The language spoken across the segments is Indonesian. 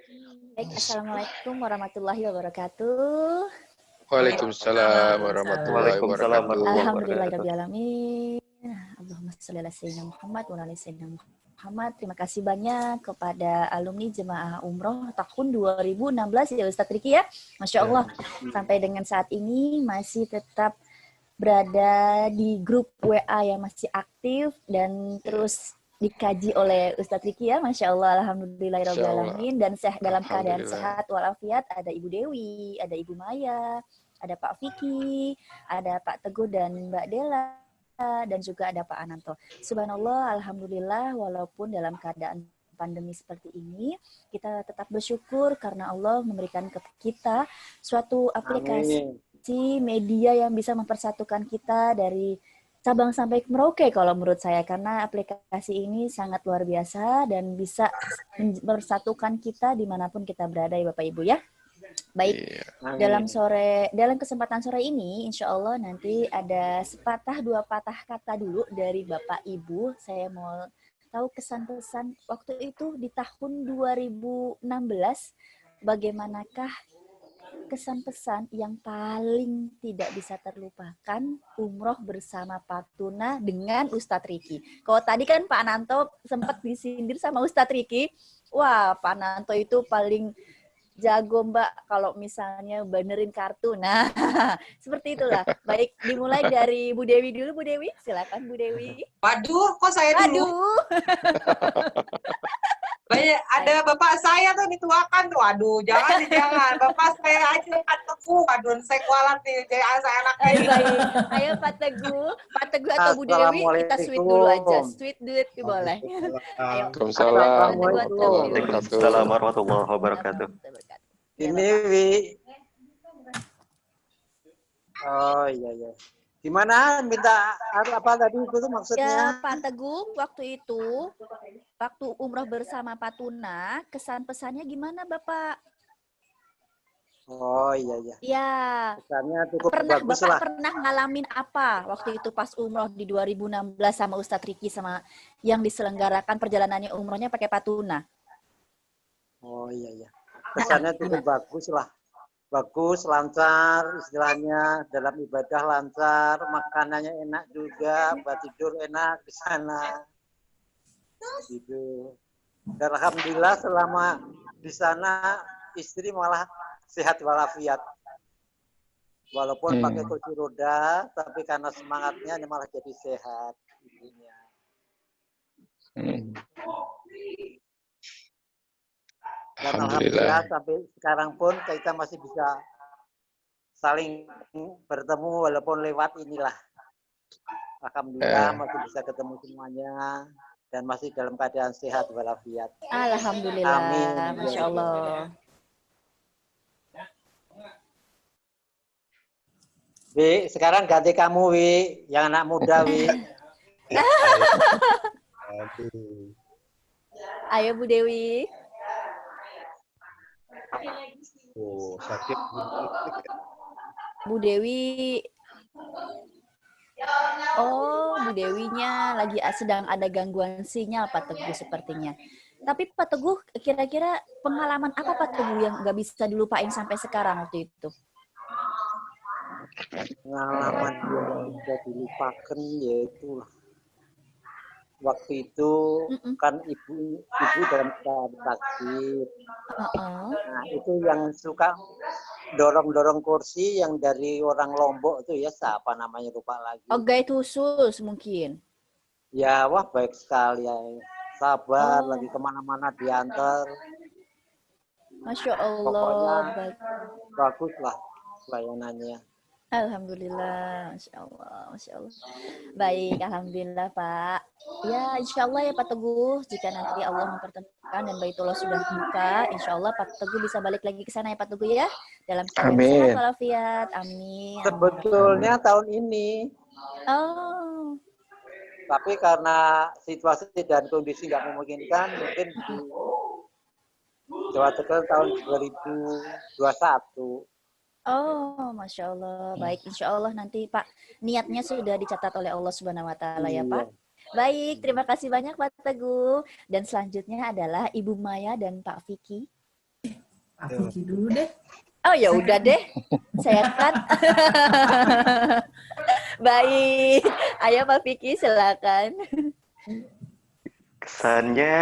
Baik, Assalamualaikum warahmatullahi wabarakatuh. Waalaikumsalam warahmatullahi Waalaikumsalam wabarakatuh. warahmatullahi wabarakatuh. Alhamdulillahirrahmanirrahim. Allahumma sholli ala sayyidina Muhammad wa ala sayyidina Muhammad. Terima kasih banyak kepada alumni jemaah umroh tahun 2016 ya Ustadz Riki ya. Masya Allah, sampai dengan saat ini masih tetap berada di grup WA yang masih aktif dan terus dikaji oleh Ustadz Riki ya, Masya Allah, Alhamdulillahirrahmanirrahim, dan dalam keadaan sehat walafiat. Ada Ibu Dewi, ada Ibu Maya, ada Pak Vicky, ada Pak Teguh dan Mbak Dela, dan juga ada Pak Ananto. Subhanallah, Alhamdulillah, walaupun dalam keadaan pandemi seperti ini, kita tetap bersyukur karena Allah memberikan ke kita suatu aplikasi media yang bisa mempersatukan kita dari Sabang sampai ke Merauke kalau menurut saya, karena aplikasi ini sangat luar biasa dan bisa mempersatukan kita dimanapun kita berada ya Bapak Ibu ya. Baik, dalam kesempatan sore ini insya Allah nanti ada sepatah dua patah kata dulu dari Bapak Ibu. Saya mau tahu kesan-kesan waktu itu di tahun 2016, bagaimanakah kesan-pesan yang paling tidak bisa terlupakan umroh bersama Pak Tuna dengan Ustadz Riki. Kalau tadi kan Pak Nanto sempat disindir sama Ustadz Riki, wah Pak Nanto itu paling jago Mbak kalau misalnya benerin kartu. Nah, seperti itulah. Baik, dimulai dari Bu Dewi dulu. Bu Dewi, silakan Bu Dewi. Waduh, kok saya dulu? Waduh. Banyak, ada bapak saya tuh dituakan tuh. Waduh, jangan. Bapak saya aja Pak Teguh. Waduh, saya kualat nih. Jadi saya anaknya. Baik. Ayo Pak Teguh atau Bu Dewi, kita sweet dulu aja. Sweet duit boleh. Ayo. Waalaikumsalam warahmatullahi wabarakatuh. Ini Wi. Oh iya. Gimana minta apa tadi itu tuh maksudnya? Ya Pak Teguh, waktu umroh bersama Pak Tuna, kesan pesannya gimana Bapak? Oh iya. Ya. Kesannya cukup bagus lah. Bapak pernah ngalamin apa waktu itu pas umroh di 2016 sama Ustadz Riki sama yang diselenggarakan perjalanannya umrohnya pakai Pak Tuna? Oh iya. Kesannya cukup bagus lah. Bagus, lancar istilahnya, dalam ibadah lancar, makanannya enak juga, buat tidur enak di sana. Gitu. Dan alhamdulillah selama di sana istri malah sehat walafiat. Walaupun pakai kursi roda, tapi karena semangatnya malah jadi sehat. Dan alhamdulillah sampai sekarang pun kita masih bisa saling bertemu walaupun lewat inilah. Alhamdulillah masih bisa ketemu semuanya dan masih dalam keadaan sehat walafiat. Alhamdulillah. Amin. Masya Allah. Wi, sekarang ganti kamu Wi, yang anak muda Wi. Ayo Bu Dewi. Oh, sakit. Bu Dewi. Oh, Bu Dewinya lagi sedang ada gangguan sinyal Pak Teguh sepertinya. Tapi Pak Teguh, kira-kira pengalaman apa Pak Teguh yang nggak bisa dilupain sampai sekarang waktu itu? Pengalaman yang bisa dilupakan yaitu waktu itu kan ibu dalam keadaan sakit. Nah itu yang suka dorong kursi yang dari orang Lombok itu ya, siapa namanya lupa lagi. Oh, guide khusus mungkin. Ya wah baik sekali ya, sabar lagi kemana-mana diantar. Masya Allah. Pokoknya bagus lah pelayanannya. Alhamdulillah, Masya Allah. Baik, Alhamdulillah Pak. Ya, Insya Allah ya Pak Teguh, jika nanti Allah mempertemukan dan Baitullah sudah buka, Insya Allah Pak Teguh bisa balik lagi ke sana ya Pak Teguh ya, dalam keadaan sehat walafiat. Amin. Sebetulnya tahun ini. Oh. Tapi karena situasi dan kondisi nggak memungkinkan, mungkin di Jawa Tengah tahun 2021. Oh, Masya Allah. Baik, Insya Allah nanti Pak, niatnya sudah dicatat oleh Allah Subhanahu Wa Taala ya Pak. Baik, terima kasih banyak Pak Teguh. Dan selanjutnya adalah Ibu Maya dan Pak Vicky. Pak Vicky dulu deh. Oh ya udah deh, saya kan. Baik, ayo Pak Vicky silakan. Kesannya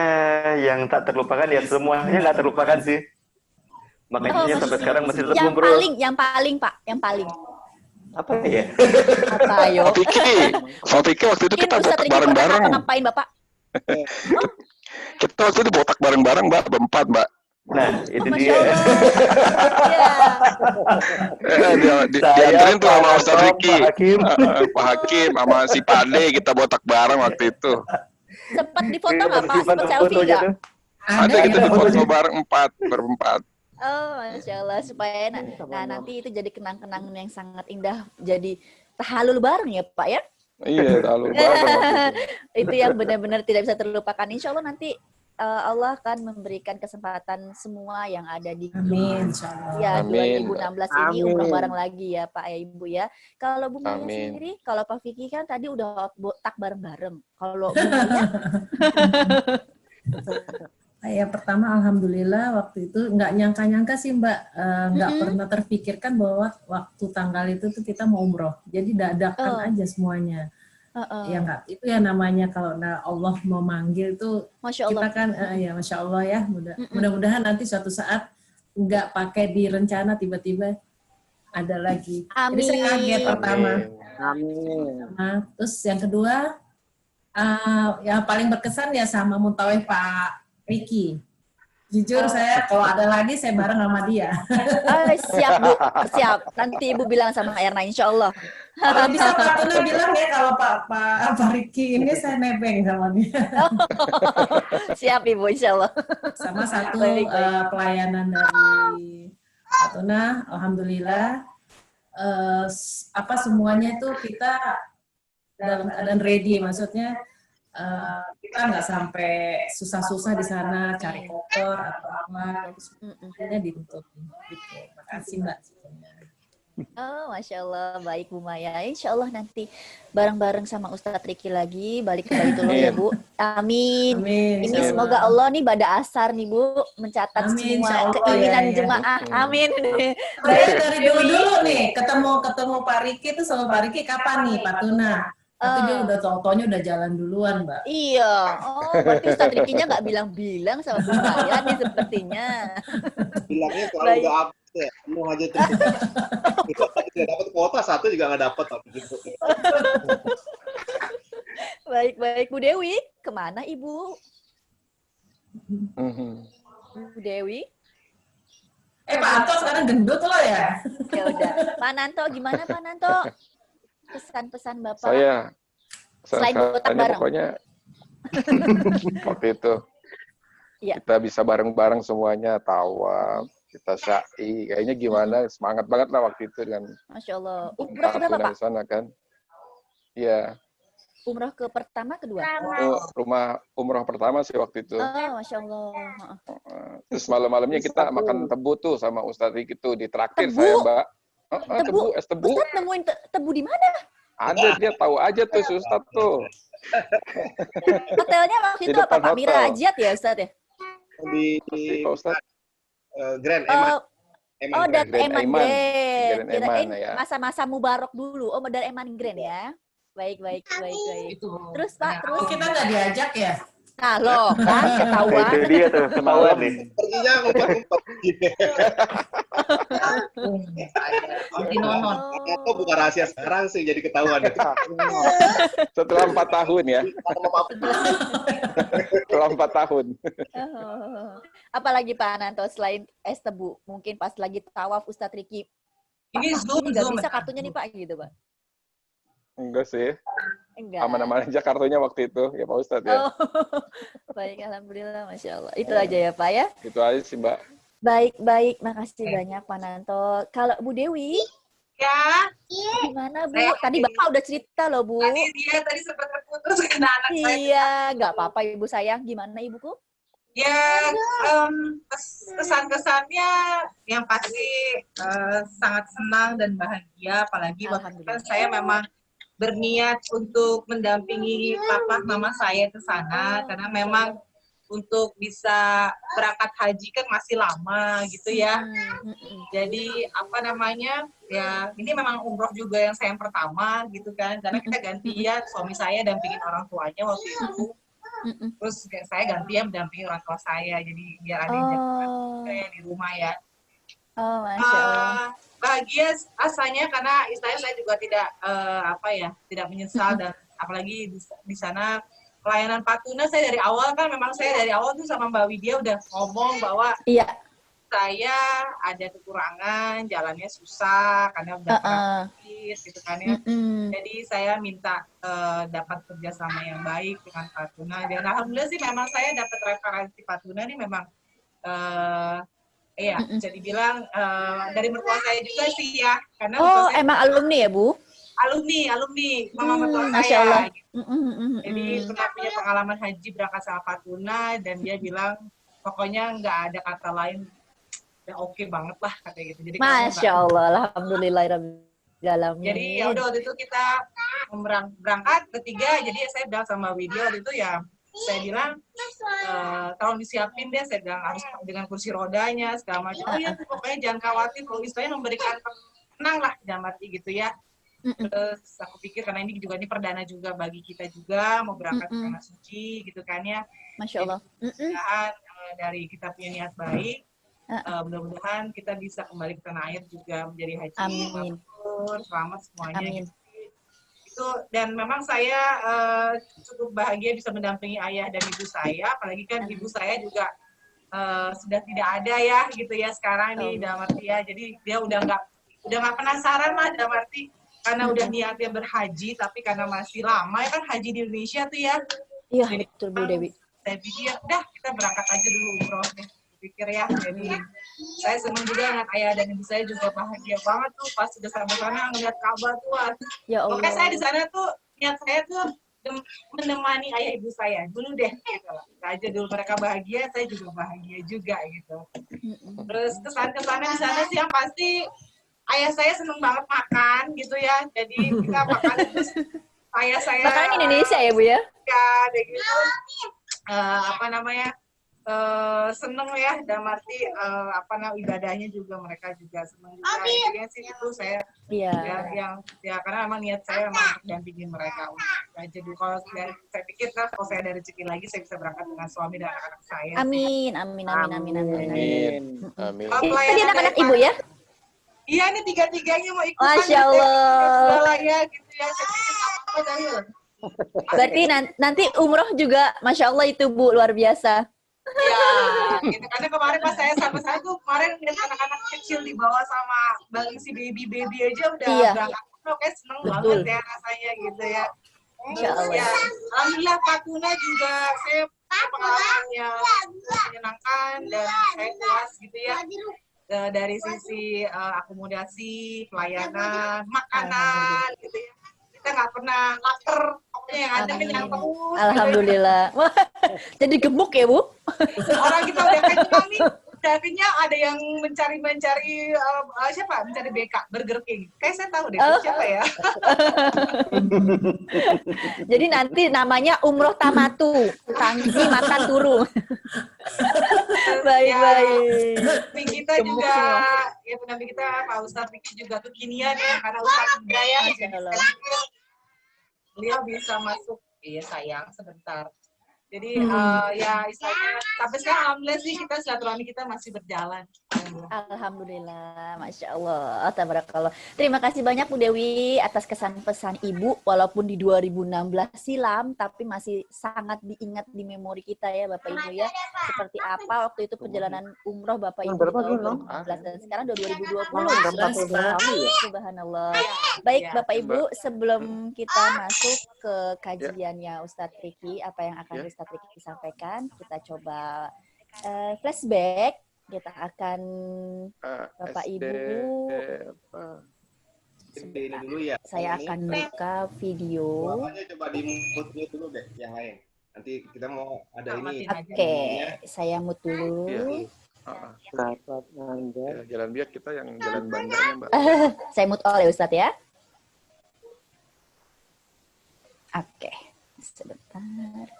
yang tak terlupakan ya semuanya nggak terlupakan sih. Makanya sampai sekarang masih tetap ngobrol. Yang paling Pak, yang paling. Apa ya? Apa ayo? Pak Vicky waktu itu kita Ustaz botak Riki bareng-bareng. pernah ngapain Bapak? Kita waktu itu botak bareng-bareng, Mbak, berempat, Mbak. Nah, itu Masya dia. Allah. Iya. Dianterin tuh sama Ustaz Riki. Pak Hakim. Pak Hakim sama si Pade kita botak bareng waktu itu. Sempat difoto Kita nggak Pak? bersimpan Sempat tuh selfie fotonya nggak? tuh. Ada kita ya, di foto bareng berempat. Oh, Masya Allah. Supaya nanti itu jadi kenang-kenangan yang sangat indah. Jadi tahalul bareng ya Pak ya? Iya, lalu bareng waktu itu. Itu yang benar-benar tidak bisa terlupakan. Insya Allah nanti Allah akan memberikan kesempatan semua yang ada di Amin, insyaallah. ya Amin. 2016 ini Amin. umroh bareng lagi ya Pak ya Ibu ya. Kalau Bu Maya Amin. sendiri, kalau Pak Vicky kan tadi udah botak bareng-bareng. Kalau Bu Maya, Saya pertama alhamdulillah waktu itu nggak nyangka-nyangka sih Mbak, nggak pernah terpikirkan bahwa waktu tanggal itu tuh kita mau umroh. Jadi dadakan aja semuanya. Ya nggak, itu ya namanya kalau Allah mau manggil tuh Masya kita Allah. kan ya Masya Allah ya, mudah-mudahan nanti suatu saat nggak pakai direncana tiba-tiba ada lagi. Jadi saya kaget pertama. Amin. Nah, terus yang kedua, yang paling berkesan ya sama Muntaweh Pak Riki. Jujur saya kalau ada lagi saya bareng sama dia. Siap Bu, siap. Nanti Ibu bilang sama Erna Insya Allah. Kalau bisa Pak Tuna bilang ya kalau Pak Riki ini saya nebeng sama dia. Siap Ibu Insya Allah. Sama satu Baik. pelayanan dari Pak Tuna, alhamdulillah semuanya itu kita dalam keadaan ready, maksudnya kita nggak sampai susah-susah di sana cari kotor atau apa, semuanya ditutup. Gitu. Makasih Mbak. Oh, Masya Allah. Baik Bu Maya. Insya Allah nanti bareng-bareng sama Ustadz Riki lagi. Balik ke Baitullah ya Bu. Amin. Amin. Ini Insya semoga Allah. Allah nih pada asar nih Bu. Mencatat Amin, semua insya Allah, keinginan ya, ya. jemaah. Amin. Saya dari dulu nih ketemu Pak Riki itu sama Pak Riki kapan nih Pak Tuna? Tapi dia udah tau-taunya udah jalan duluan Mbak. Iya. Oh, berarti Ustadz Rikinya nggak bilang-bilang sama Bu Maya nih sepertinya. Bilangnya kalau Baik. udah update ya, mau aja terus. Tidak dapat kuota satu juga nggak dapat. Baik-baik Bu Dewi. Kemana Ibu? Bu Dewi? Pak Anto sekarang gendut loh ya. Ya udah. Pak Nanto, gimana Pak Nanto? Pesan-pesan Bapak. Selain botak bareng. pokoknya waktu itu Iya. kita bisa bareng-bareng semuanya tawaf, kita syai, kayaknya gimana, semangat banget lah waktu itu dengan Masya Allah. Umroh ke berapa Tuna Pak? di sana kan. Iya, Umroh ke pertama, kedua? rumah umroh pertama sih waktu itu. Oh, Masya Allah. Terus malam-malamnya kita makan tebu tuh sama Ustadz Riki tuh di traktir Tebu? saya Mbak. Tebu? Es tebu. Ustadz nemuin tebu di mana? Ada, dia tahu aja tuh si Ustadz tuh. Hotelnya waktu Di itu apa depan Pak? Mira hotel. Ajiat ya Ustadz ya? Di Pak Ustadz. Grand Eman. Oh, dan Grand Eman Eman. Grand. Grand Kirain Eman, ya. masa-masa Mubarok dulu. Oh, dari Eman Grand ya? Baik. Itu. Terus Pak, terus? Oh, kita nggak diajak ya? Nah loh, kan ketahuan. Itu dia tuh, ketahuan nih. Perginya ngumpet-ngumpet. Jadi nonon. Itu bukan rahasia sekarang sih, jadi ketahuan. Setelah 4 tahun ya. Setelah 4 tahun. Oh. Apalagi Pak Ananto selain es tebu, mungkin pas lagi tawaf Ustadz Riki. Ini Zoom, Nggak Zoom. bisa kartunya nih Pak gitu Pak. Enggak sih. Enggak. Aman-aman aja kartunya waktu itu ya Pak Ustadz ya. Oh, baik, alhamdulillah, masya Allah. Itu aja ya Pak ya. Itu aja sih Mbak. Baik, makasih banyak Pak Nanto. Kalau Bu Dewi, Ya, gimana Bu? Tadi Bapak udah cerita loh Bu. tadi sempat terputus karena anak saya. Iya, nggak apa-apa Ibu sayang. Gimana Ibuku? Ya, kesan-kesannya yang pasti sangat senang dan bahagia, apalagi waktu itu kan saya memang berniat untuk mendampingi papa mama saya ke sana karena memang untuk bisa berangkat haji kan masih lama gitu ya. Jadi apa namanya ya ini memang umroh juga yang saya yang pertama gitu kan, karena kita gantian, suami saya dampingin orang tuanya waktu itu, terus saya gantian mendampingi orang tua saya, jadi biar ada yang jaga saya di rumah ya. Oh, Masya Allah. Bahagia rasanya karena istilahnya saya juga tidak tidak menyesal, dan apalagi di sana pelayanan Patuna saya dari awal kan memang saya dari awal tuh sama Mbak Widya udah ngomong bahwa Iya. saya ada kekurangan, jalannya susah karena udah pernah sakit gitu kan ya. Jadi saya minta dapat kerjasama yang baik dengan Patuna, dan alhamdulillah sih memang saya dapat referensi Patuna ini memang bisa dibilang dari mertua saya juga sih ya, karena Oh, emang alumni ya, Bu? alumni mama mertua Masya Allah. saya. Jadi pernah punya pengalaman haji berangkat sama Patuna, dan dia bilang pokoknya nggak ada kata lain, udah oke banget lah katanya gitu. Jadi Masya Allah, alhamdulillahirrahmanirrahim. Jadi ya udah waktu itu kita berangkat bertiga, jadi saya bilang sama Widya waktu itu ya, saya bilang tolong disiapin deh, saya bilang harus dengan kursi rodanya segala macam. Oh ya pokoknya jangan khawatir, kalau istilahnya memberikan tenang lah dalam arti gitu ya. Terus aku pikir karena ini perdana juga bagi kita juga mau berangkat ke tanah suci gitu kan ya. Masya Allah. Mudah-mudahan dari kita punya niat baik, mudah-mudahan kita bisa kembali ke tanah air juga menjadi haji mabrur, selamat semuanya. Amin. Itu, dan memang saya cukup bahagia bisa mendampingi ayah dan ibu saya, apalagi kan ibu saya juga sudah tidak ada ya gitu ya sekarang nih dalam arti ya, jadi dia udah nggak penasaran lah dalam arti karena udah niatnya berhaji, tapi karena masih lama ya kan haji di Indonesia tuh ya. Iya, jadi betul Bu Dewi. saya pikir udah kita berangkat aja dulu umroh deh, pikir ya. Jadi saya senang juga ngeliat ayah dan ibu saya juga bahagia banget tuh pas sudah sampai sana ngeliat Ka'bah tuh. Ya Allah. Pokoknya saya di sana tuh niat saya tuh menemani ayah ibu saya dulu deh gitu lah. Aja dulu mereka bahagia, saya juga bahagia juga gitu. Terus kesan-kesannya di sana sih yang pasti ayah saya seneng banget makan gitu ya. Jadi kita makan terus ayah saya makanan Indonesia ya Bu ya? Ya, kayak gitu. Seneng ya, dalam arti ibadahnya juga mereka juga seneng juga. Intinya sih itu saya karena memang niat saya memang untuk dampingin mereka. Jadi kalau saya pikir kalau saya ada rezeki lagi saya bisa berangkat dengan suami dan anak-anak saya. Amin. Tadi anak-anak ibu ya? Iya, ini tiga-tiganya mau ikutan. Masya Allah. Ya, gitu ya. Saya pikir apa-apa Dahil. Berarti nanti umroh juga, Masya Allah itu Bu, luar biasa. Ya, gitu. Karena kemarin pas saya sama tuh, kemarin lihat anak-anak kecil dibawa sama si baby aja udah berangkat. Kayak seneng banget ya rasanya gitu ya. Masya Allah. Ya, alhamdulillah Patuna juga saya pengalamannya menyenangkan dan saya puas gitu ya. Dari sisi akomodasi, pelayanan, makanan gitu ya. Kita nggak pernah lapar, pokoknya yang ada kenyang terus. Alhamdulillah. Wah, jadi gemuk ya Bu? Orang kita udah kenyang nih, udah kenyang, ada yang mencari siapa? Mencari BK, Burger King. Kayak saya tahu deh, siapa ya? Jadi nanti namanya umroh tamatu, tangsi mata turu. Baik. Kita juga, ya pendamping kita Pak Ustadz Riki juga kekinian ya, karena Ustadz muda ya. Beliau bisa masuk, sayang sebentar. Jadi istilahnya sampai sekarang alhamdulillah sih kita silaturahmi kita masih berjalan. Alhamdulillah, Masya Allah, tabarakallah. Terima kasih banyak Bu Dewi atas kesan pesan Ibu, walaupun di 2016 silam, tapi masih sangat diingat di memori kita ya Bapak Ibu ya. Seperti apa waktu itu perjalanan umroh Bapak Ibu di tahun 2016 dan sekarang 2020. Subhanallah. Baik Bapak Ibu, sebelum kita masuk ke kajiannya Ustadz Riki, apa yang akan Ustadz Riki sampaikan, kita coba flashback. Kita akan Bapak Ibu ini dulu ya. Saya akan buka video. Coba di mute dulu deh yang lain. Nanti kita mau ada ini. Oke, saya mute dulu. Jalan biak kita yang jalan bandanya Mbak. Saya mute oleh Ustadz ya. Oke, sebentar.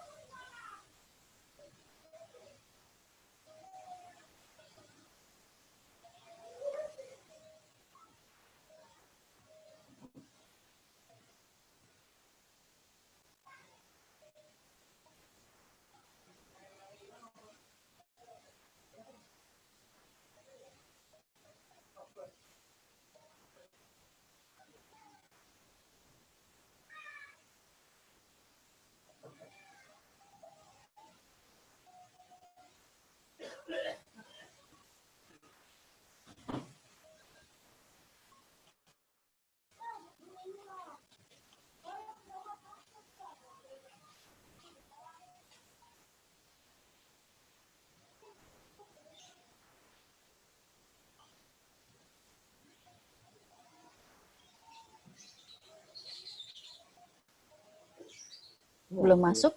Belum masuk?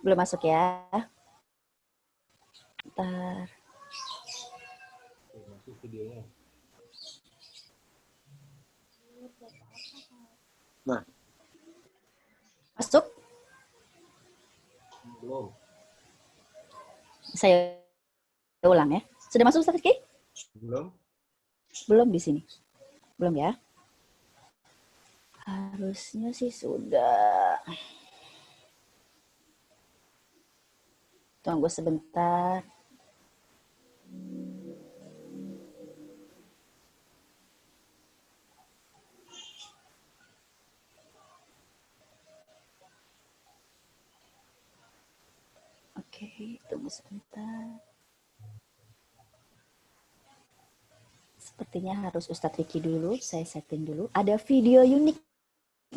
Belum masuk ya. Bentar. Masuk videonya. Nah, Masuk? Belum. Saya ulang ya. Sudah masuk Ustaz Rizky? Belum. Belum di sini. Belum ya? Harusnya sih sudah. Tunggu sebentar. Oke, tunggu sebentar. Sepertinya harus Ustadz Riki dulu. Saya setting dulu. Ada video unik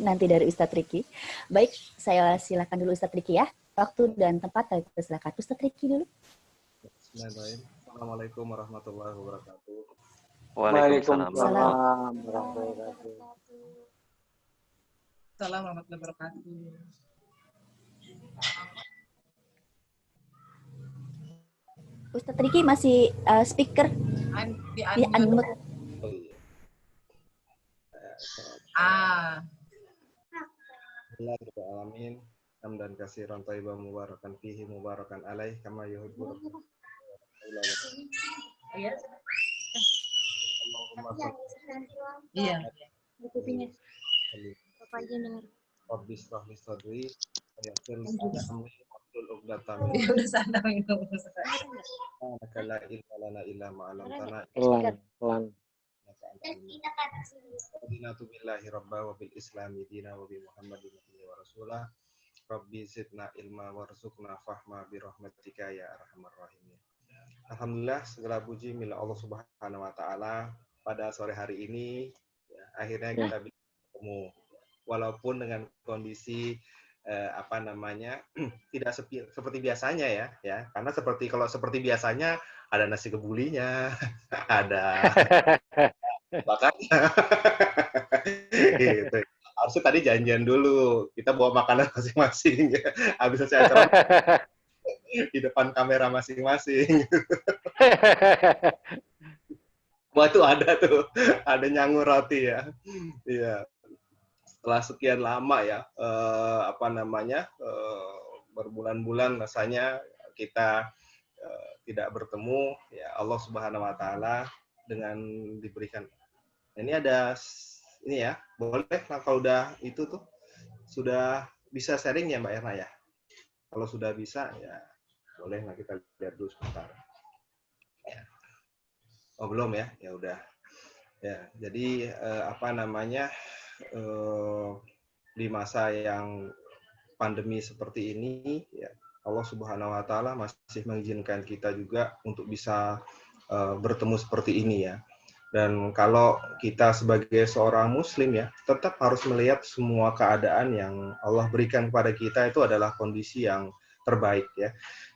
nanti dari Ustadz Riki. Baik, saya silakan dulu Ustadz Riki ya. Waktu dan tempat saya silakan Ustadz Riki dulu. Bismillahirrahmanirrahim. Assalamualaikum warahmatullahi wabarakatuh. Waalaikumsalam. Waalaikumsalam warahmatullahi wabarakatuh. Assalamualaikum warahmatullahi wabarakatuh. Ustadz Riki masih speaker Di di unmute. Oh iya. Bismillahirrahmanirrahim. Hamdan katsiran thayyiban mubarakan fihi mubarakan alaih kama yuhibbu rabbuna. Allahumma shalli Iya. Rabbi shrah li sadri wa yassir li amri wahlul 'uqdatam min Ya udah sana minum. lisani la ilma lana illa ma 'allamtana Pelan. Radinatu billahi rabba wa bil islami dina wa bi muhammadin nabiyya wa rasulah Rabbi zidna ilma warzuqna fahma bi rahmatika ya arhamar rahimin. Alhamdulillah segala puji milik Allah Subhanahu wa taala pada sore hari ini ya, akhirnya kita bisa bertemu walaupun dengan kondisi tidak seperti biasanya ya karena kalau seperti biasanya ada nasi kebulinya ada makannya gitu. Harusnya tadi janjian dulu kita bawa makanan masing-masing ya. Habis selesai acara di depan kamera masing-masing. Wah tuh ada nyangur roti ya. Iya. Setelah sekian lama ya, berbulan-bulan rasanya kita tidak bertemu, ya Allah Subhanahu Wa Taala dengan diberikan. Ini ada ini ya, boleh nah, kalau udah itu tuh sudah bisa sharing ya Mbak Erna ya. Kalau sudah bisa ya boleh lah kita lihat dulu sebentar. Ya. Oh belum ya, ya udah. Ya, jadi di masa yang pandemi seperti ini, ya Allah Subhanahu Wa Taala masih mengizinkan kita juga untuk bisa bertemu seperti ini ya. Dan kalau kita sebagai seorang Muslim ya, tetap harus melihat semua keadaan yang Allah berikan kepada kita itu adalah kondisi yang terbaik ya.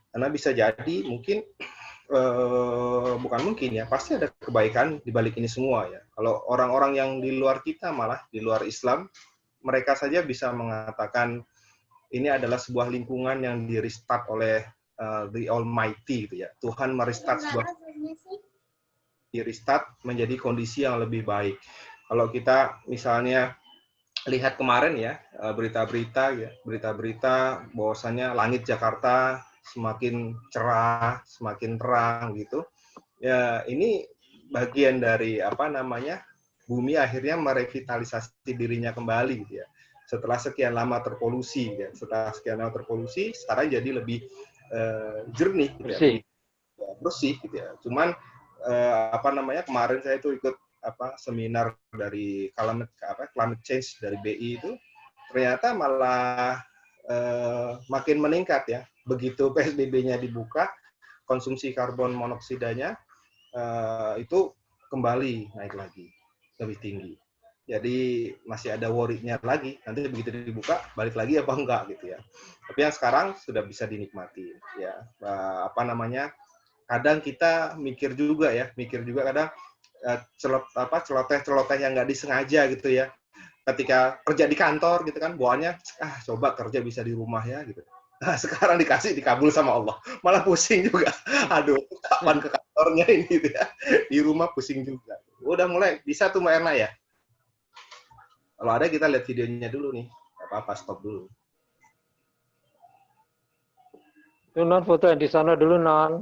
Karena bisa jadi mungkin bukan mungkin ya, pasti ada kebaikan di balik ini semua ya. Kalau orang-orang yang di luar kita malah di luar Islam, mereka saja bisa mengatakan ini adalah sebuah lingkungan yang di-restart oleh the Almighty gitu ya. Tuhan merestart di-restart menjadi kondisi yang lebih baik. Kalau kita misalnya lihat kemarin ya berita-berita bahwasannya langit Jakarta semakin cerah, semakin terang gitu. Ya, ini bagian dari bumi akhirnya merevitalisasi dirinya kembali gitu ya. Setelah sekian lama terpolusi ya. Sekarang jadi lebih jernih gitu ya. Bersih gitu ya. Cuman kemarin saya itu ikut seminar dari climate change dari BI itu ternyata malah makin meningkat ya. Begitu PSBB-nya dibuka, konsumsi karbon monoksidanya itu kembali naik lagi, lebih tinggi. Jadi masih ada worry-nya lagi, nanti begitu dibuka, balik lagi apa enggak gitu ya. Tapi yang sekarang sudah bisa dinikmati ya. Kadang kita mikir juga kadang celoteh yang nggak disengaja gitu ya. ketika kerja di kantor gitu kan, bawaannya coba kerja bisa di rumah ya gitu. Nah, sekarang dikabul sama Allah, malah pusing juga. Aduh, kapan ke kantornya ini gitu ya. Di rumah pusing juga. Udah mulai bisa tuh Mbak Erna ya. Kalau ada kita lihat videonya dulu nih. Nggak apa-apa, stop dulu. Itu non foto yang di sana dulu non.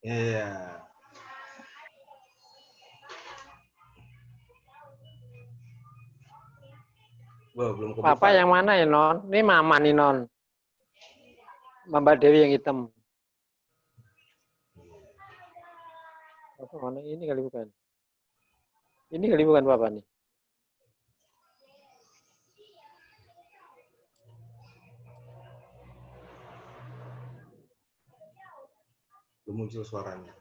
Iya. Wah, belum kebuka. Papa yang mana ya non? Ini mama nih non. Mbak Dewi yang hitam. Apa mana ini kali bukan? Ini kali bukan Papa nih. Belum muncul suaranya.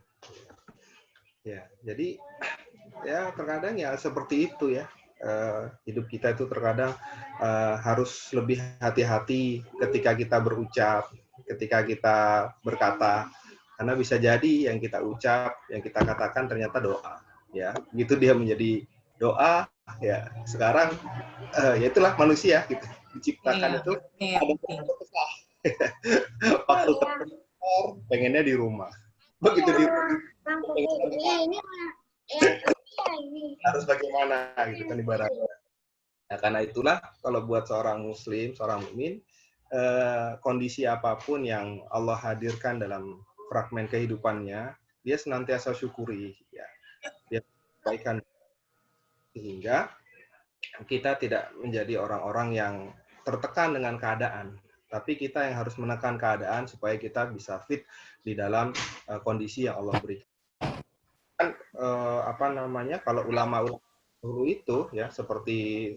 Ya, jadi ya terkadang ya seperti itu ya. Hidup kita itu terkadang harus lebih hati-hati ketika kita berucap, ketika kita berkata, karena bisa jadi yang kita ucap, yang kita katakan ternyata doa, ya. Begitu dia menjadi doa, ya. Sekarang ya itulah manusia gitu, diciptakan itu ada kesah. Waktu terkenal, pengennya di rumah. Begitu di rumah, harus bagaimana gitu kan ibaratnya. Nah, karena itulah kalau buat seorang muslim, seorang mukmin, kondisi apapun yang Allah hadirkan dalam fragmen kehidupannya, dia senantiasa syukuri, ya. Dia sampaikan sehingga kita tidak menjadi orang-orang yang tertekan dengan keadaan, tapi kita yang harus menekan keadaan supaya kita bisa fit di dalam kondisi yang Allah berikan. Kan kalau ulama dulu itu ya seperti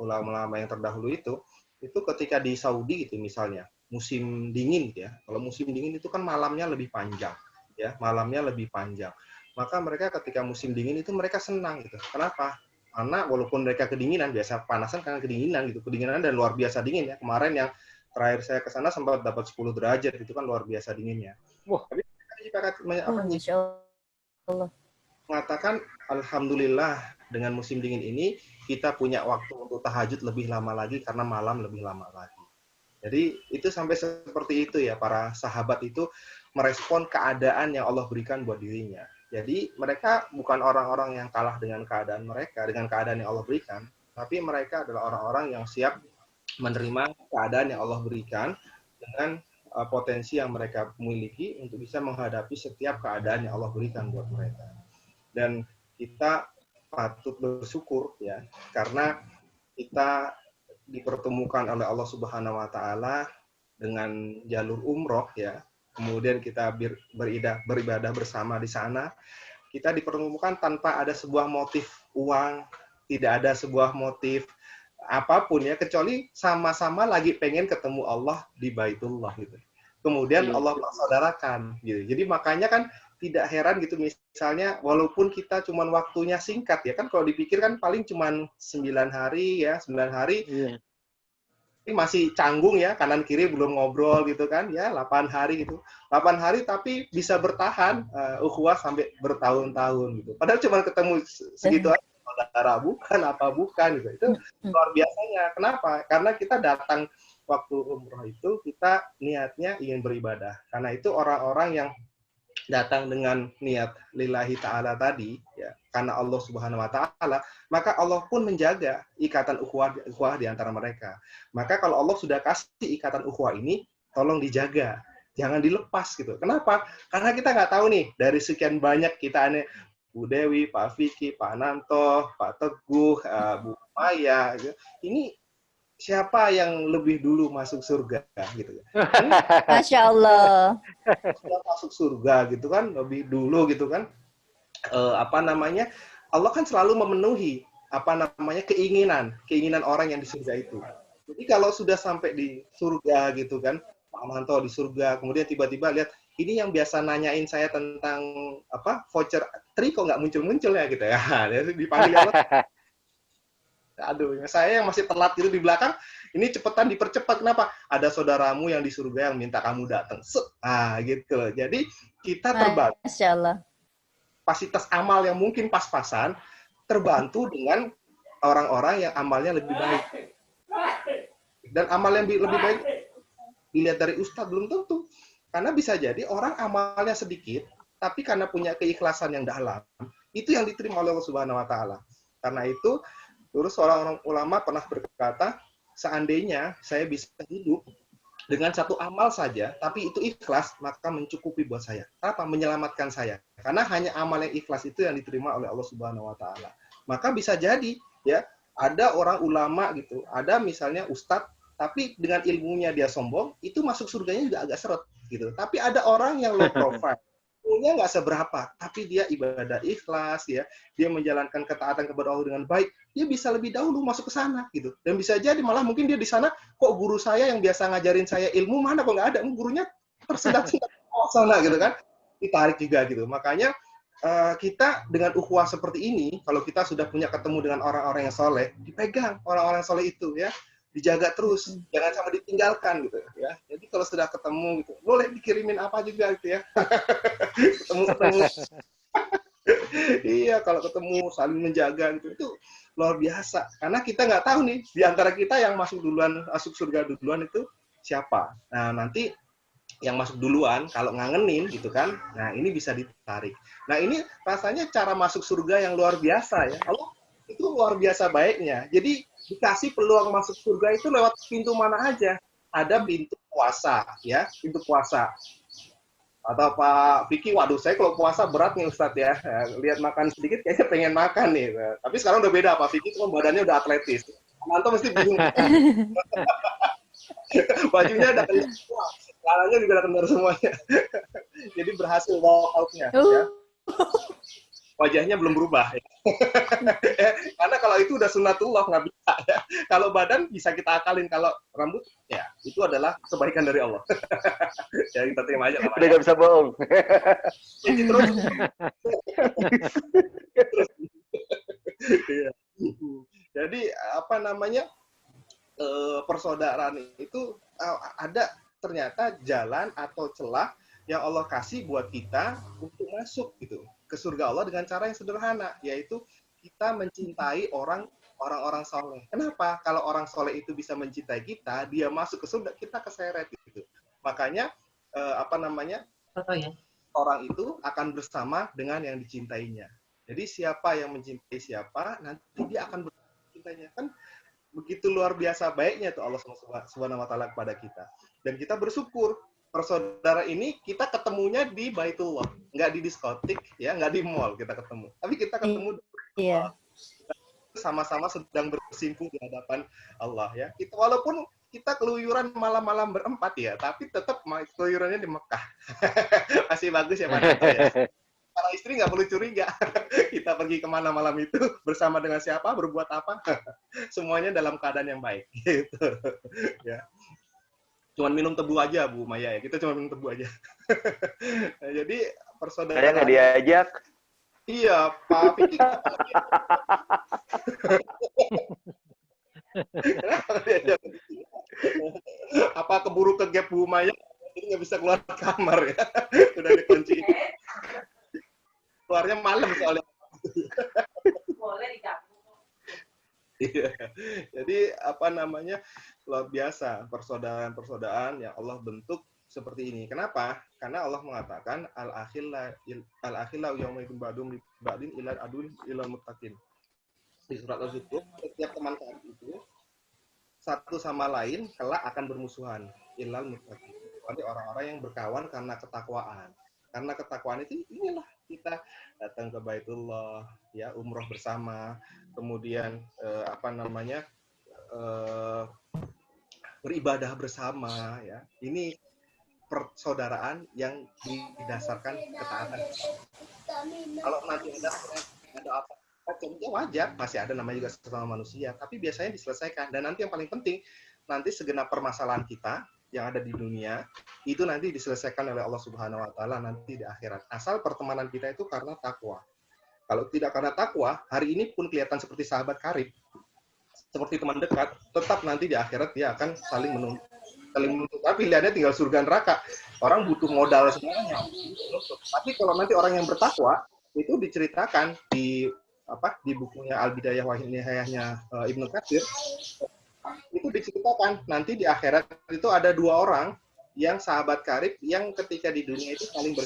ulama-ulama yang terdahulu itu ketika di Saudi gitu misalnya musim dingin gitu ya. Kalau musim dingin itu kan malamnya lebih panjang ya, malamnya lebih panjang. Maka mereka ketika musim dingin itu mereka senang gitu. Kenapa? Karena walaupun mereka kedinginan, biasa panasan karena kedinginan gitu. Kedinginan dan luar biasa dingin ya. Kemarin yang terakhir saya ke sana sempat dapat 10 derajat, itu kan luar biasa dinginnya. Wah. Tapi mengatakan alhamdulillah dengan musim dingin ini kita punya waktu untuk tahajud lebih lama lagi karena malam lebih lama lagi. Jadi itu sampai seperti itu ya, para sahabat itu merespon keadaan yang Allah berikan buat dirinya. Jadi mereka bukan orang-orang yang kalah dengan keadaan mereka, dengan keadaan yang Allah berikan, tapi mereka adalah orang-orang yang siap menerima keadaan yang Allah berikan dengan potensi yang mereka miliki untuk bisa menghadapi setiap keadaan yang Allah berikan buat mereka. Dan kita patut bersyukur ya, karena kita dipertemukan oleh Allah Subhanahu wa taala dengan jalur umroh ya. Kemudian kita beribadah bersama di sana. Kita dipertemukan tanpa ada sebuah motif uang, tidak ada sebuah motif apapun ya, kecuali sama-sama lagi pengen ketemu Allah di Baitullah gitu. Kemudian Allah persaudarakan gitu. Jadi makanya kan tidak heran gitu misalnya walaupun kita cuman waktunya singkat ya kan, kalau dipikir kan paling cuman 9 hari ya, 9 hari. Iya. Ini masih canggung ya, kanan kiri belum ngobrol gitu kan ya, 8 hari gitu. 8 hari tapi bisa bertahan ukhuwah sampai bertahun-tahun gitu. Padahal cuma ketemu segitu aja, saudara bukan gitu. Itu luar biasanya. Kenapa? Karena kita datang waktu umroh itu kita niatnya ingin beribadah. Karena itu orang-orang yang datang dengan niat lillahi ta'ala tadi ya, karena Allah Subhanahu wa taala, maka Allah pun menjaga ikatan ukhuwah di antara mereka. Maka kalau Allah sudah kasih ikatan ukhuwah ini, tolong dijaga, jangan dilepas gitu. Kenapa? Karena kita nggak tahu nih dari sekian banyak kita Bu Dewi, Pak Vicky, Pak Nanto, Pak Teguh, Bu Maya gitu. Ini siapa yang lebih dulu masuk surga gitu. Masya Allah. Masuk surga gitu kan lebih dulu gitu kan. Allah kan selalu memenuhi keinginan orang yang di surga itu. Jadi kalau sudah sampai di surga gitu kan, Pak Amanto di surga, kemudian tiba-tiba lihat ini yang biasa nanyain saya tentang voucher tri kok nggak muncul-muncul ya gitu ya. Dipanggil Allah. Aduh, saya yang masih telat gitu di belakang, ini cepetan dipercepat. Kenapa? Ada saudaramu yang di surga yang minta kamu datang. Gitu loh. Jadi kita terbantu. Masya Allah. Kapasitas amal yang mungkin pas-pasan, terbantu dengan orang-orang yang amalnya lebih baik. Dan amal yang lebih baik dilihat dari ustadz belum tentu. Karena bisa jadi orang amalnya sedikit, tapi karena punya keikhlasan yang dalam, itu yang diterima oleh Allah Subhanahu wa taala. Karena itu, terus seorang ulama pernah berkata, seandainya saya bisa hidup dengan satu amal saja, tapi itu ikhlas, maka mencukupi buat saya. Apa? Menyelamatkan saya. Karena hanya amal yang ikhlas itu yang diterima oleh Allah Subhanahu wa taala. Maka bisa jadi, ya, ada orang ulama gitu, ada misalnya ustadz, tapi dengan ilmunya dia sombong, itu masuk surganya juga agak seret gitu. Tapi ada orang yang low profile, ilmunya nggak seberapa, tapi dia ibadah ikhlas, ya, dia menjalankan ketaatan kepada Allah dengan baik, dia bisa lebih dahulu masuk ke sana gitu. Dan bisa jadi malah mungkin dia di sana, kok guru saya yang biasa ngajarin saya ilmu mana kok nggak ada, gurunya tersedak-sedak ke sana gitu kan, ditarik juga gitu. Makanya kita dengan ukhuwah seperti ini, kalau kita sudah punya ketemu dengan orang-orang yang soleh, dipegang orang-orang yang soleh itu, ya, dijaga terus, jangan sampai ditinggalkan gitu, ya. Jadi kalau sudah ketemu gitu, boleh dikirimin apa juga gitu, ya. ketemu. Iya, kalau ketemu saling menjaga gitu, itu luar biasa. Karena kita nggak tahu nih, di antara kita yang masuk surga duluan itu siapa. Nah, nanti yang masuk duluan, kalau ngangenin gitu kan, nah ini bisa ditarik. Nah ini rasanya cara masuk surga yang luar biasa ya. Allah itu luar biasa baiknya. Jadi dikasih peluang masuk surga itu lewat pintu mana aja. Ada pintu puasa, ya, pintu puasa. Atau Pak Vicky, waduh saya kalau puasa berat nih Ustadz ya. Lihat makan sedikit kayaknya pengen makan nih. Tapi sekarang udah beda, Pak Vicky kan badannya udah atletis. Anto mesti bingung. Bajunya udah kenyang semua, celananya juga udah kendor semuanya. Jadi berhasil walkout-nya. Ya. Wajahnya belum berubah. Ya. Karena kalau itu udah sunatullah, nggak bisa. Ya. Kalau badan bisa kita akalin, kalau rambut, ya itu adalah kebaikan dari Allah. Ya kita terima aja. Udah nggak bisa bohong. Jadi terus. Ya. Jadi apa namanya? Persaudaraan itu ada ternyata jalan atau celah yang Allah kasih buat kita untuk masuk gitu ke surga Allah dengan cara yang sederhana, yaitu kita mencintai orang-orang soleh. Kenapa? Kalau orang soleh itu bisa mencintai kita, dia masuk ke surga, kita keseret gitu. Makanya apa namanya, orang itu akan bersama dengan yang dicintainya. Jadi siapa yang mencintai siapa, nanti dia akan bersama cintainya. Kan begitu luar biasa baiknya tuh Allah Subhanahu wa taala kepada kita. Dan kita bersyukur persaudara ini kita ketemunya di Baitullah, nggak di diskotik, ya, nggak di mall kita ketemu. Tapi kita ketemu sama-sama sedang bersimpuh di hadapan Allah, ya. Kita walaupun kita keluyuran malam-malam berempat ya, tapi tetap keluyurannya di Mekah. Masih bagus ya Pak Nato, ya. Para istri nggak perlu curiga. Kita pergi kemana malam itu, bersama dengan siapa, berbuat apa, semuanya dalam keadaan yang baik. Gitu. Ya. Cuman minum tebu aja, Bu Maya, ya. Kita cuma minum tebu aja. Nah, jadi persaudaraan. Saya nggak diajak. Iya, Pak Vicky. Apa keburu ke gap Bu Maya? Jadi nggak bisa keluar kamar ya. Udah dikunci. Keluarnya malam soalnya. Boleh digabung. Iya. Jadi apa namanya, luar biasa persaudaraan yang Allah bentuk seperti ini. Kenapa? Karena Allah mengatakan al-akhillau yaumaidin ba'dum ba'din ilal adun ilal muttaqin. Di surat Az-Zukhruf, setiap teman kalian itu satu sama lain kelak akan bermusuhan ilal muttaqin. Kecuali orang-orang yang berkawan karena ketakwaan. Karena ketakwaan itu inilah kita datang ke Baitullah, ya, umroh bersama, kemudian apa namanya, beribadah bersama, ya. Ini persaudaraan yang didasarkan ketaatan. Kalau nanti ada apa, ya wajar, masih ada namanya juga sesama manusia, tapi biasanya diselesaikan. Dan nanti yang paling penting, nanti segenap permasalahan kita yang ada di dunia itu nanti diselesaikan oleh Allah Subhanahu wa taala nanti di akhirat. Asal pertemanan kita itu karena takwa. Kalau tidak karena takwa, hari ini pun kelihatan seperti sahabat karib, seperti teman dekat, tetap nanti di akhirat dia akan saling menuntut. Tapi pilihannya tinggal surga neraka. Orang butuh modal semuanya. Tapi kalau nanti orang yang bertakwa itu diceritakan di di bukunya Al-Bidayah wa Nihayahnya Ibnu Katsir, itu diceritakan nanti di akhirat itu ada 2 orang yang sahabat karib yang ketika di dunia itu saling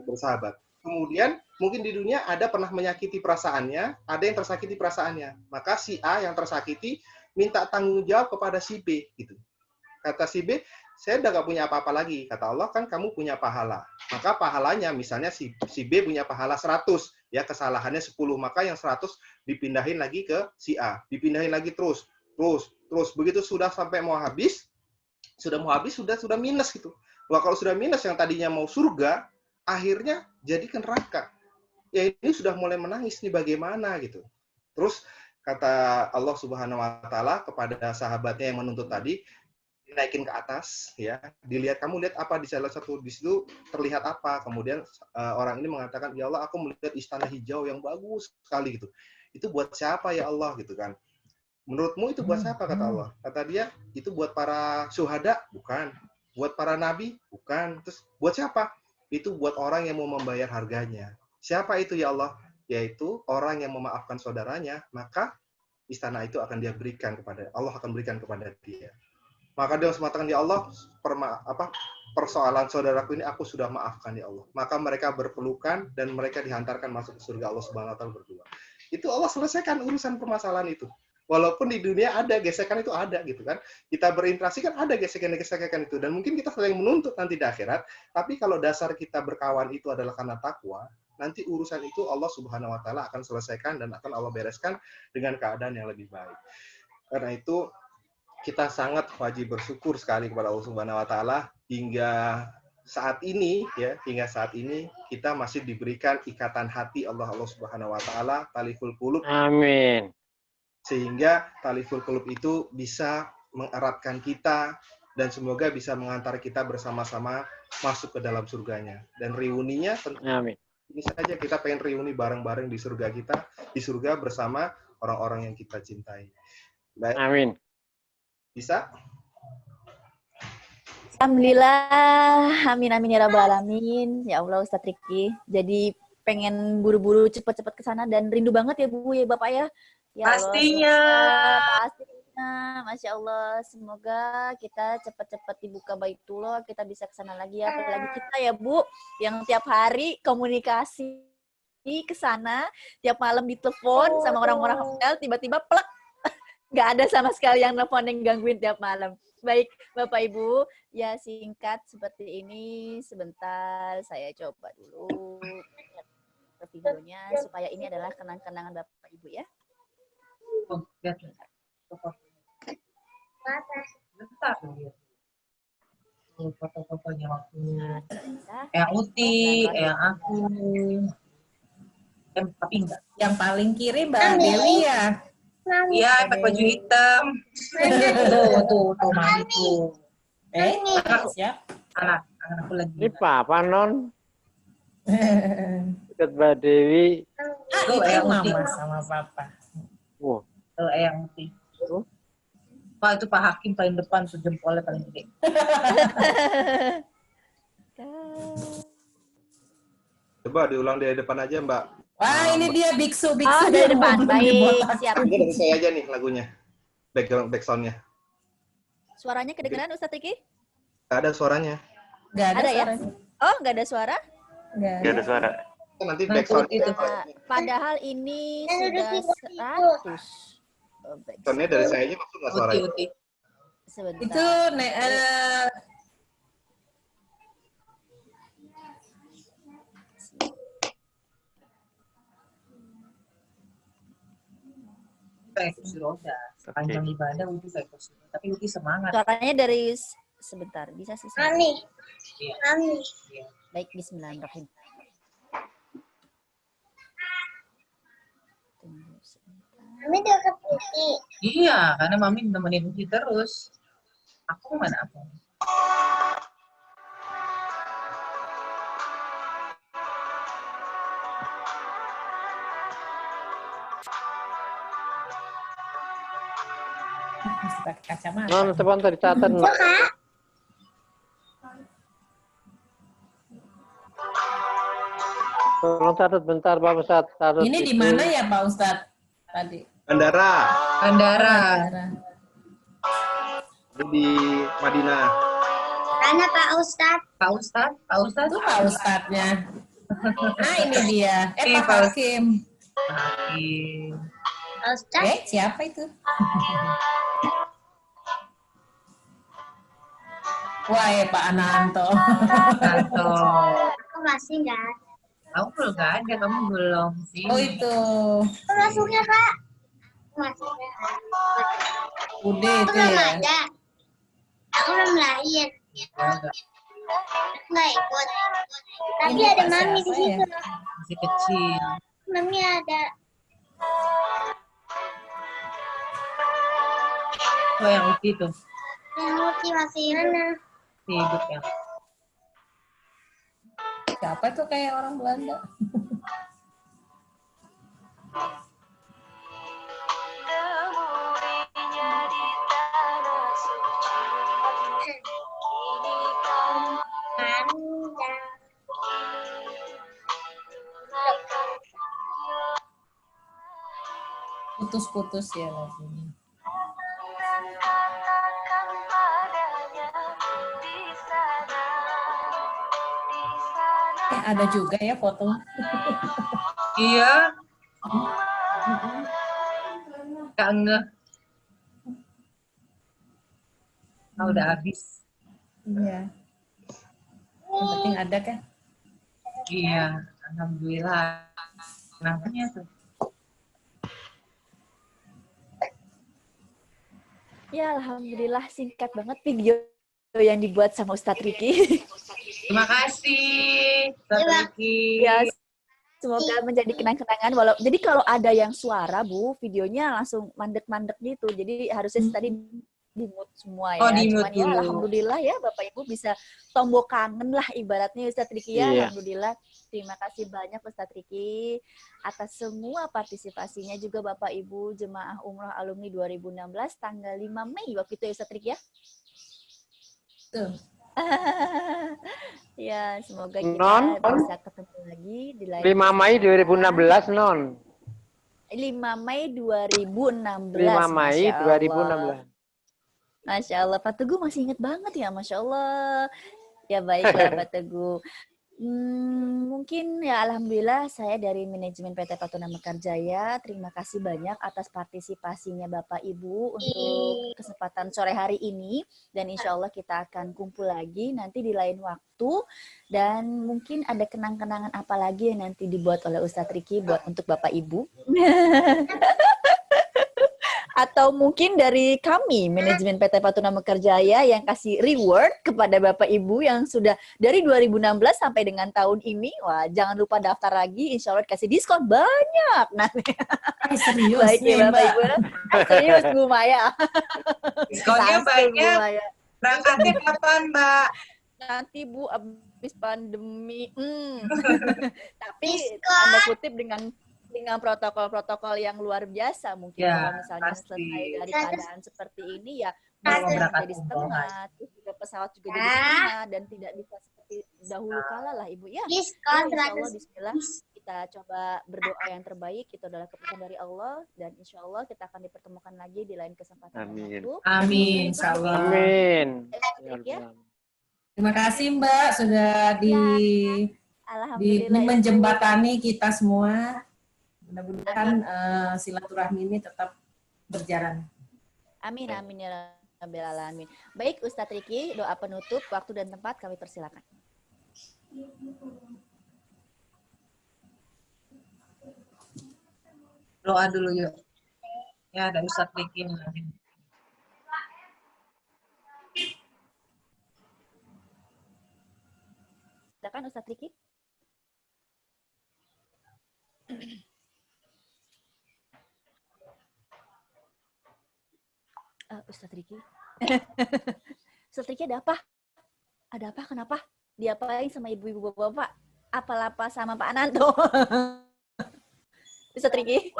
bersahabat. Kemudian mungkin di dunia ada pernah menyakiti perasaannya, ada yang tersakiti perasaannya. Maka si A yang tersakiti minta tanggung jawab kepada si B gitu. Kata si B, saya udah gak punya apa-apa lagi. Kata Allah, kan kamu punya pahala. Maka pahalanya, misalnya si B punya pahala 100, ya kesalahannya 10. Maka yang 100 dipindahin lagi ke si A. Dipindahin lagi terus. Begitu sudah sampai mau habis, sudah minus gitu. Wah, kalau sudah minus yang tadinya mau surga, akhirnya jadi ke neraka. Ya ini sudah mulai menangis nih bagaimana gitu. Terus kata Allah Subhanahu wa taala kepada sahabatnya yang menuntut tadi, dinaikin ke atas ya. Kamu lihat apa di salah satu di situ terlihat apa? Kemudian orang ini mengatakan, "Ya Allah, aku melihat istana hijau yang bagus sekali gitu." Itu buat siapa ya Allah gitu kan? Menurutmu itu buat siapa kata Allah? Kata dia, itu buat para syuhada? Bukan. Buat para nabi? Bukan. Terus buat siapa? Itu buat orang yang mau membayar harganya. Siapa itu ya Allah? Yaitu orang yang memaafkan saudaranya, maka istana itu akan dia berikan kepada Allah, akan berikan kepada dia. Maka dia mengatakan, ya Allah, persoalan saudaraku ini aku sudah maafkan ya Allah. Maka mereka berpelukan dan mereka dihantarkan masuk ke surga Allah Subhanahu wa taala berdua. Itu Allah selesaikan urusan permasalahan itu. Walaupun di dunia ada gesekan itu ada gitu kan. Kita berinteraksi kan ada gesekan-gesekan itu dan mungkin kita saling menuntut nanti di akhirat, tapi kalau dasar kita berkawan itu adalah karena takwa, nanti urusan itu Allah Subhanahu wa taala akan selesaikan dan akan Allah bereskan dengan keadaan yang lebih baik. Karena itu kita sangat wajib bersyukur sekali kepada Allah Subhanahu wa taala hingga saat ini kita masih diberikan ikatan hati Allah Subhanahu wa taala, taliful qulub. Amin. Sehingga taliful qulub itu bisa mengeratkan kita dan semoga bisa mengantar kita bersama-sama masuk ke dalam surganya. Dan reuninya Amin. Ini saja kita pengen reuni bareng-bareng di surga kita, di surga bersama orang-orang yang kita cintai. Baik. Amin. Bisa? Alhamdulillah, amin amin ya rabbal alamin. Ya Allah Ustadz Riki. Jadi pengen buru-buru cepet-cepet ke sana dan rindu banget ya Bu ya Bapak ya. Ya Pastinya. Allah, pastinya. Masya Allah, semoga kita cepat-cepat dibuka Baitullah, kita bisa ke sana lagi ya. Apalagi kita ya Bu, yang tiap hari komunikasi ke sana, tiap malam ditelepon sama orang-orang hotel, tiba-tiba plek, nggak ada sama sekali yang nelfon yang gangguin tiap malam. Baik, Bapak Ibu, ya singkat seperti ini, sebentar saya coba dulu videonya, supaya ini adalah kenang-kenangan Bapak Ibu ya. Bentar. Foto-fotonya waktunya. Yang Uti, yang aku. Tapi enggak. Yang paling kiri Mbak Dewi ya? Iya, pakai baju hitam. Tuh, mami tuh. Siap. Anak-anakku lagi. Ini Papa Non. Dekat Mbak Dewi. Itu Mama sama Papa. Wow. Eyang Uti. Wah, itu Pak Hakim paling depan, tuh jempolnya paling gede. Coba diulang dari depan aja, Mbak. Wah, ini dia biksu dari depan. Baik, siap. Ini dari saya aja nih lagunya. Back sound-nya. Suaranya kedengeran Ustadz Riki? Nggak ada suaranya. Nggak ada ya? suaranya. Oh, nggak ada suara? Nggak ada suara. Nanti back sound itu. Padahal ini sudah 100. Soundnya dari saya aja masuk nggak suaranya? Uti. Sebentar. Itu Kayak kursi roda. Sepanjang ibadah Uti kayak kursi roda. Tapi Uti semangat. Suaranya dari sebentar, bisa sih. Mami. Iya. Mami. Baik, bismillahirrahmanirrahim. Tunggu sebentar. Mami dekat Uti. Iya, karena Mami nemenin Uti terus. Aku mana aku? Mesti pakai kacamata. Non, sebentar dicatat. Kak. Tolong catat bentar Pak Ustadz. Catat Ini di itu. mana ya Pak Ustadz tadi? Bandara. Bandara. Bandara. Ini di Madinah. Mana Pak Ustadz? Pak Ustadz, Pak Ustadz. Itu Pak Ustadznya. Nah ini dia. Ini Pak Pak Hakim. Pak Ustadz? Siapa itu? Wah ya Pak Ananto. Aku masih nggak ada. Kamu belum nggak ada, kamu belum sih. Oh itu. Aku masuknya Kak. Aku masih nggak ada. Udah Aku itu belum ya. ada. Aku belum lahir. Nggak ikut. Tapi Ini ada Pak mami di siapa ya? situ. Masih kecil. Mami ada. Oh yang Uti tuh, Yang Uti masih mana? hidup ya. Siapa tuh kayak orang Belanda? Anda. Putus-putus ya lagunya. Ada juga ya foto. Iya. Kak ngeh. Udah habis. Iya. Yang penting ada kan? Iya, alhamdulillah. Namanya tuh. Ya, alhamdulillah singkat banget video yang dibuat sama Ustadz Riki. Terima kasih, Ustaz Riki. Ya, semoga menjadi kenang-kenangan. Jadi kalau ada yang suara, Bu, videonya langsung mandek-mandek gitu. Jadi harusnya tadi di-mute semua ya. Oh, di-mute Cuman ya, dulu. alhamdulillah ya Bapak Ibu bisa tombol kangen lah ibaratnya Ustadz Riki ya. Iya. Alhamdulillah. Terima kasih banyak Ustadz Riki atas semua partisipasinya juga Bapak Ibu Jemaah Umroh Alumni 2016 tanggal 5 Mei waktu itu ya Ustadz Riki ya. Tuh. Ya, semoga kita Non. bisa ketemu lagi di lain 5 Mei 2016 non. 5 Mei 2016. 5 Mei Masya Allah. 2016. Masya Allah, Pak Teguh masih ingat banget ya, Masya Allah. Ya baiklah Pak Teguh. Mungkin ya alhamdulillah saya dari manajemen PT Patuna Mekarjaya terima kasih banyak atas partisipasinya Bapak Ibu untuk kesempatan sore hari ini dan insya Allah kita akan kumpul lagi nanti di lain waktu dan mungkin ada kenang-kenangan apa lagi yang nanti dibuat oleh Ustadz Riki buat untuk Bapak Ibu. Atau mungkin dari kami, manajemen PT Patuna Mekarjaya yang kasih reward kepada Bapak Ibu yang sudah dari 2016 sampai dengan tahun ini. Wah, jangan lupa daftar lagi, insya Allah kasih diskon banyak. Nah, Serius baik nih, ya Bapak Mbak. Ibu. Serius Bu Maya. Diskonnya Langsung, Bu banyak. Maya. Berangkatnya kapan, Mbak? Nanti Bu, habis pandemi. Tapi Diskon. tanda kutip dengan protokol-protokol yang luar biasa mungkin Ya, kalau misalnya pasti. selesai dari keadaan seperti ini ya Mau bisa berangkat jadi umroh. setengah terus juga pesawat juga jadi setengah dan tidak bisa seperti dahulu kala lah Ibu ya. Diskon Insya Allah 100. Bismillah kita coba berdoa yang terbaik itu adalah keputusan dari Allah dan insya Allah kita akan dipertemukan lagi di lain kesempatan dan Amin. waktu. Amin, insya Allah. Amin. Ya. Terima kasih Mbak sudah Alhamdulillah. menjembatani kita semua. Mudah-mudahan silaturahmi ini tetap berjalan. Amin amin ya Rabbil alamin. Baik Ustadz Riki, doa penutup waktu dan tempat kami persilakan. Doa dulu yuk. Ya, ada Ustadz Riki. Silakan Ustadz Riki. Ustadz Riki. Ustadz Riki ada apa? Ada apa? Kenapa? Diapain sama ibu-ibu bapak? Apa-apa sama Pak Ananto? Ustadz Riki.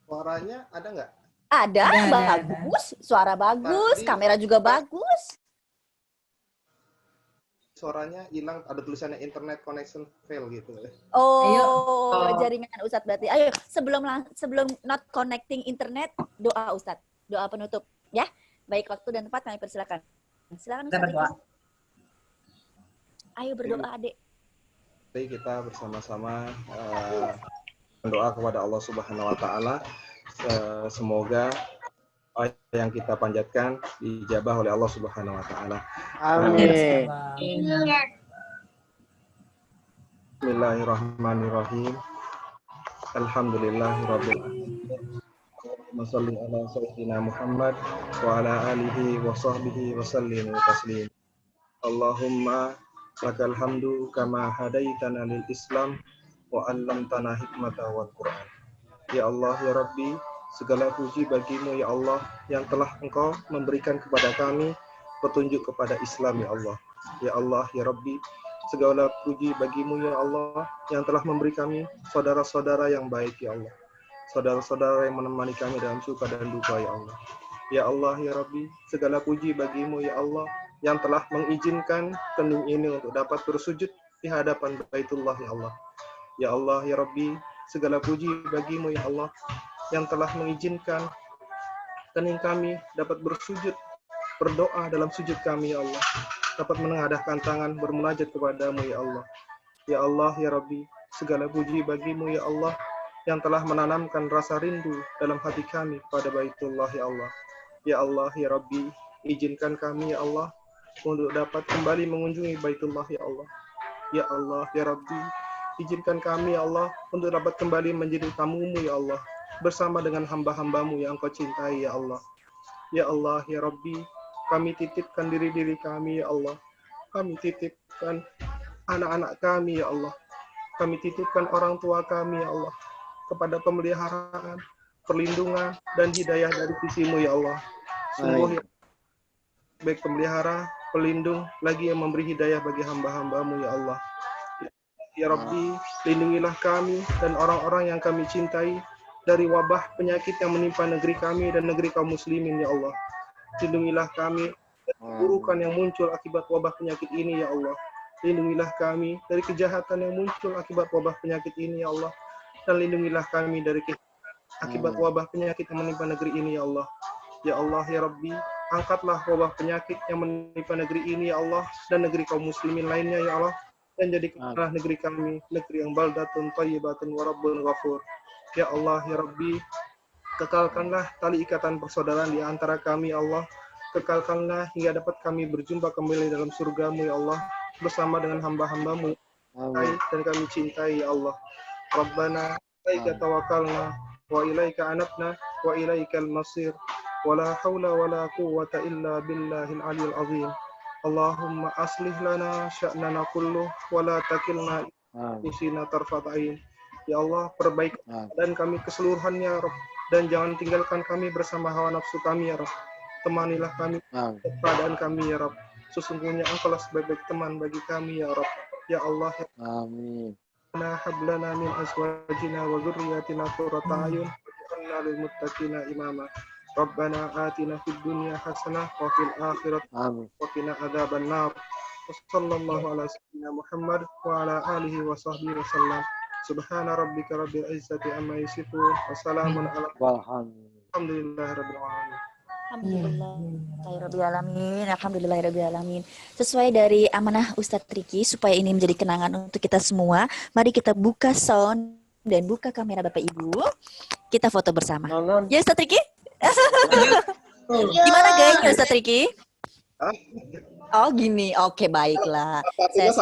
Suaranya ada nggak? Ada, Ada. bagus. Suara bagus, Tadi- kamera juga bagus. suaranya hilang, ada tulisannya internet connection fail gitu. Oh, jaringan Ustadz berarti. Ayo, sebelum not connecting internet, doa Ustadz. Doa penutup, ya. Baik, waktu dan tempat kami persilakan. Silakan Ustadz Riki. Ayo berdoa, Adik. Jadi kita bersama-sama berdoa kepada Allah Subhanahu wa taala, semoga yang kita panjatkan dijabah oleh Allah Subhanahu wa taala. Amin. Bismillahirrahmanirrahim. Alhamdulillahirabbil alamin. Allahumma shalli ala sayyidina Muhammad wa ala alihi wa sahbihi wa sallim taslim. Allahumma lakal hamdu kama hadaitana lil Islam wa 'allamtana hikmata wal Qur'an. Ya Allah ya Rabbi, segala puji bagimu ya Allah yang telah Engkau memberikan kepada kami petunjuk kepada Islam ya Allah. Ya Allah ya Rabbi, segala puji bagimu ya Allah yang telah memberi kami saudara-saudara yang baik ya Allah. Saudara-saudara yang menemani kami dalam suka dan duka ya Allah. Ya Allah ya Rabbi, segala puji bagimu ya Allah yang telah mengizinkan kening ini untuk dapat bersujud di hadapan Baitullah ya Allah. Ya Allah ya Rabbi, segala puji bagimu ya Allah yang telah mengizinkan kening kami dapat bersujud, berdoa dalam sujud kami ya Allah, dapat menengadahkan tangan bermunajat kepadamu ya Allah. Ya Allah ya Rabbi, segala puji bagimu ya Allah yang telah menanamkan rasa rindu dalam hati kami pada Baitullah ya Allah. Ya Allah ya Rabbi, izinkan kami ya Allah untuk dapat kembali mengunjungi Baitullah ya Allah. Ya Allah ya Rabbi, izinkan kami ya Allah untuk dapat kembali menjadi tamumu ya Allah, bersama dengan hamba-hambamu yang Engkau cintai ya Allah. Ya Allah ya Rabbi, kami titipkan diri-diri kami ya Allah. Kami titipkan anak-anak kami ya Allah. Kami titipkan orang tua kami ya Allah kepada pemeliharaan, perlindungan, dan hidayah dari sisimu ya Allah. Sungguh ya, baik pemelihara, pelindung, lagi yang memberi hidayah bagi hamba-hambamu ya Allah. Ya Rabbi, lindungilah kami dan orang-orang yang kami cintai dari wabah penyakit yang menimpa negeri kami dan negeri kaum muslimin ya Allah. Lindungilah kami dari keburukan yang muncul akibat wabah penyakit ini ya Allah. Lindungilah kami dari kejahatan yang muncul akibat wabah penyakit ini ya Allah. Dan lindungilah kami dari akibat wabah penyakit yang menimpa negeri ini ya Allah. Ya Allah ya Rabbi, angkatlah wabah penyakit yang menimpa negeri ini ya Allah dan negeri kaum muslimin lainnya ya Allah. Dan jadikanlah negeri kami negeri yang baldatun thayyibatun wa rabbun ghafur. Ya Allah ya Rabbi, kekalkanlah tali ikatan persaudaraan di antara kami ya Allah. Kekalkanlah hingga dapat kami berjumpa kembali dalam surgamu ya Allah, bersama dengan hamba-hambamu dan kami cintai ya Allah. Rabbana ilaika tawakkalna wa ilaika anabna wa ilaikal masir wa la hawla wa la quwwata illa billahil aliyil azim. Allahumma aslih lana sya'nana kulluh wa la takilna isina tarfata'in. Ya Allah, perbaiki dan kami keseluruhannya ya Rabb, dan jangan tinggalkan kami bersama hawa nafsu kami ya Rabb. Temanilah kami keadaan kami ya Rabb. Sesungguhnya Engkau lah sebaik-baik teman bagi kami ya Rabb. Ya Allah. Amin. Hablana min azwajina wa dzurriyyatina qurrata a'yun waj'alna lil muttaqina imama. Rabbana atina fid dunya hasanah wa fil akhirati wa qina adzaban nar. Wassallallahu ala sayyidina Muhammad wa ala alihi wa sahbihi wasallam. Subhana rabbika rabbil izzati amma yasifun wa salamun ala alhamdulillahirabbil alamin. Alhamdulillahirrahmanirrahim. Sesuai dari amanah Ustadz Riki, supaya ini menjadi kenangan untuk kita semua, mari kita buka sound dan buka kamera Bapak Ibu. Kita foto bersama. Ya Ustadz Riki? Gimana gayanya Ustadz Riki? Oh gini, oke baiklah. Saya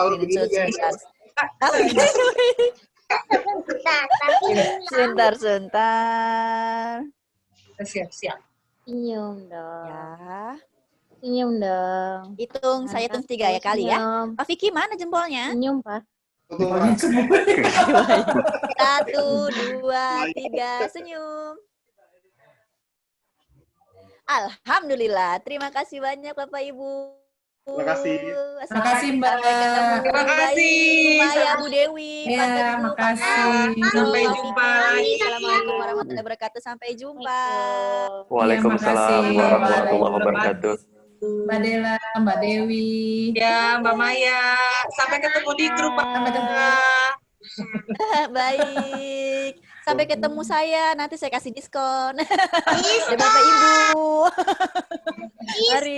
sebentar. Siap. Senyum dong. Ya. Senyum dong. Hitung, saya hitung 3 ya kali ya. Pak Vicky mana jempolnya? Senyum, Pak. 1, 2, 3, senyum. Alhamdulillah. Terima kasih banyak Bapak Ibu. Terima kasih. Terima kasih Mbak. Terima kasih. Maya, Bu Dewi. Ya, makasih. Sampai jumpa. Assalamualaikum warahmatullahi wabarakatuh. Sampai jumpa. Waalaikumsalam warahmatullahi wabarakatuh. Mbak Dela, Mbak Dewi. Ya, Mbak Maya. Sampai ketemu di grup. Sampai ketemu. Baik. Sampai ketemu saya, nanti saya kasih diskon. Ya Bapak Ibu. Mari.